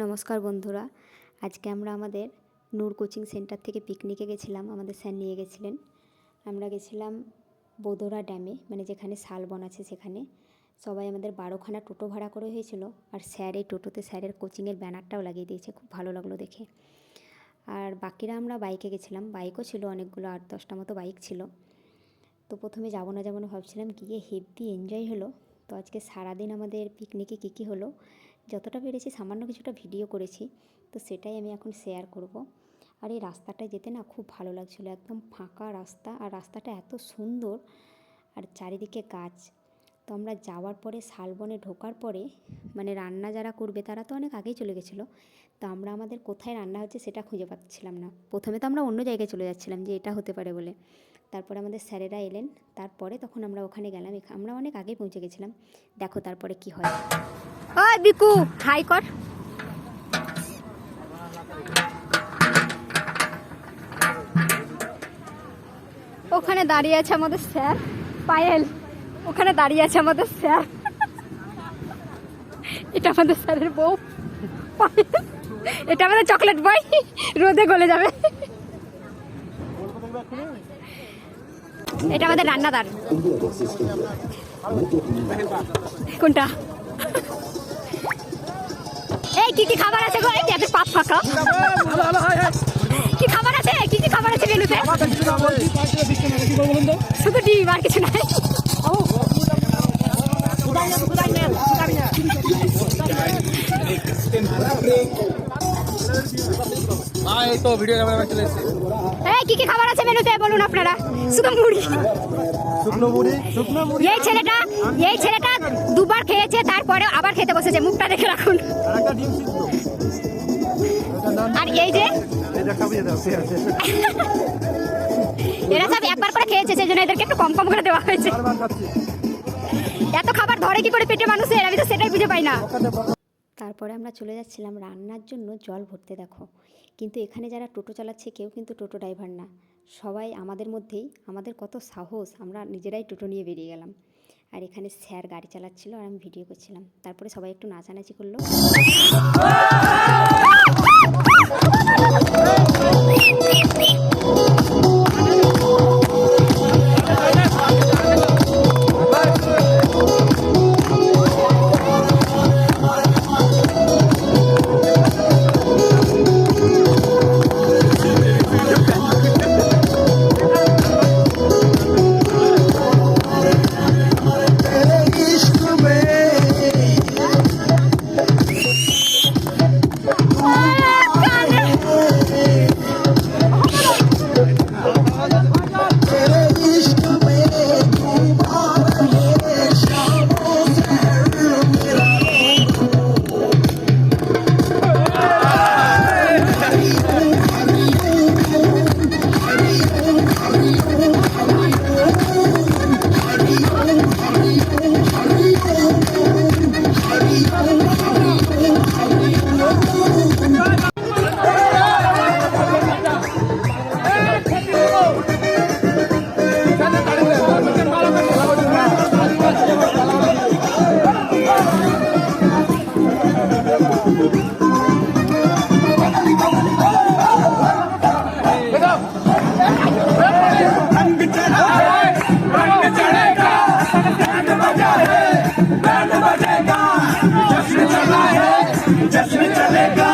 নমস্কার বন্ধুরা, আজকে আমরা আমাদের নূর কোচিং সেন্টার থেকে পিকনিকে গেছিলাম। আমাদের স্যার নিয়ে গেছিলেন। আমরা গেছিলাম বোদরা ড্যামে, মানে যেখানে শালবন আছে সেখানে। সবাই আমাদের 12খানা টোটো ভাড়া করে হয়েছিল। আর স্যার এই টোটোতে স্যারের কোচিংয়ের ব্যানারটাও লাগিয়ে দিয়েছে, খুব ভালো লাগলো দেখে। আর বাকিরা আমরা বাইকে গেছিলাম, বাইকও ছিল অনেকগুলো, 8-10টা মতো বাইক ছিল। তো প্রথমে যাবো না ভাবছিলাম, গিয়ে হেভি এনজয় হলো। তো আজকে সারাদিন আমাদের পিকনিকে কী হলো যতটা পেরেছি সামান্য কিছুটা ভিডিও করেছি, তো সেটাই আমি এখন শেয়ার করব। আর এই রাস্তাটায় যেতে না খুব ভালো লাগছিলো, একদম ফাঁকা রাস্তা, আর রাস্তাটা এত সুন্দর, আর চারিদিকে গাছ। তো আমরা যাওয়ার পরে শালবনে ঢোকার পরে মানে রান্না যারা করবে তারা তো অনেক আগেই চলে গেছিলো। তো আমরা আমাদের কোথায় রান্না হচ্ছে সেটা খুঁজে পাচ্ছিলাম না। প্রথমে তো আমরা অন্য জায়গায় চলে যাচ্ছিলাম যে এটা হতে পারে বলে। তারপরে আমাদের স্যারেরা এলেন, তারপরে তখন আমরা ওখানে গেলাম। আমরা অনেক আগে পৌঁছে গেছিলাম। দেখো তারপরে কি হয়। ওই বিকু, হাই কর। ওখানে দাঁড়িয়ে আছে আমাদের স্যার পায়েল, ওখানে দাঁড়িয়ে আছে আমাদের স্যার। এটা আমাদের স্যারের বউ পায়েল, এটা আমাদের চকলেট বয়, রোদে গলে যাবে। এটা আমাদের রান্নাদার। কোনটা? এই কি খাবার আছে গো? এই এদের পাত ফাঁকা। কি খাবার আছে? কি খাবার আছে মেনুতে? শুধু ডিম, আর কিছু নাই। কি খাবার আছে মেনুতে বলুন আপনারা? শুধু মুড়ি, এই ছেলেটা দুবার খেয়েছে, তারপরে আবার খেতে বসেছে। মুখটা দেখে রাখুন। আর এই যে এরা সব একবার করে খেয়েছে, সেই জন্য এদেরকে একটু কম করে দেওয়া হয়েছে। এত খাবার ধরে কি করে পেটে মানুষের, আমি তো সেটাই বুঝে পাই না। তারপরে আমরা চলে যাচ্ছিলাম রান্নার জন্য জল ভরতে। দেখো, কিন্তু এখানে যারা টোটো চালাচ্ছে কেউ কিন্তু টোটো ড্রাইভার না, সবাই আমাদের মধ্যেই। আমাদের কত সাহস, আমরা নিজেরাই টোটো নিয়ে বেরিয়ে গেলাম। আর এখানে স্যার গাড়ি চালাচ্ছিল আর আমি ভিডিও করছিলাম। তারপরে সবাই একটু নাচানাচি করলো। जश्न चलेगा।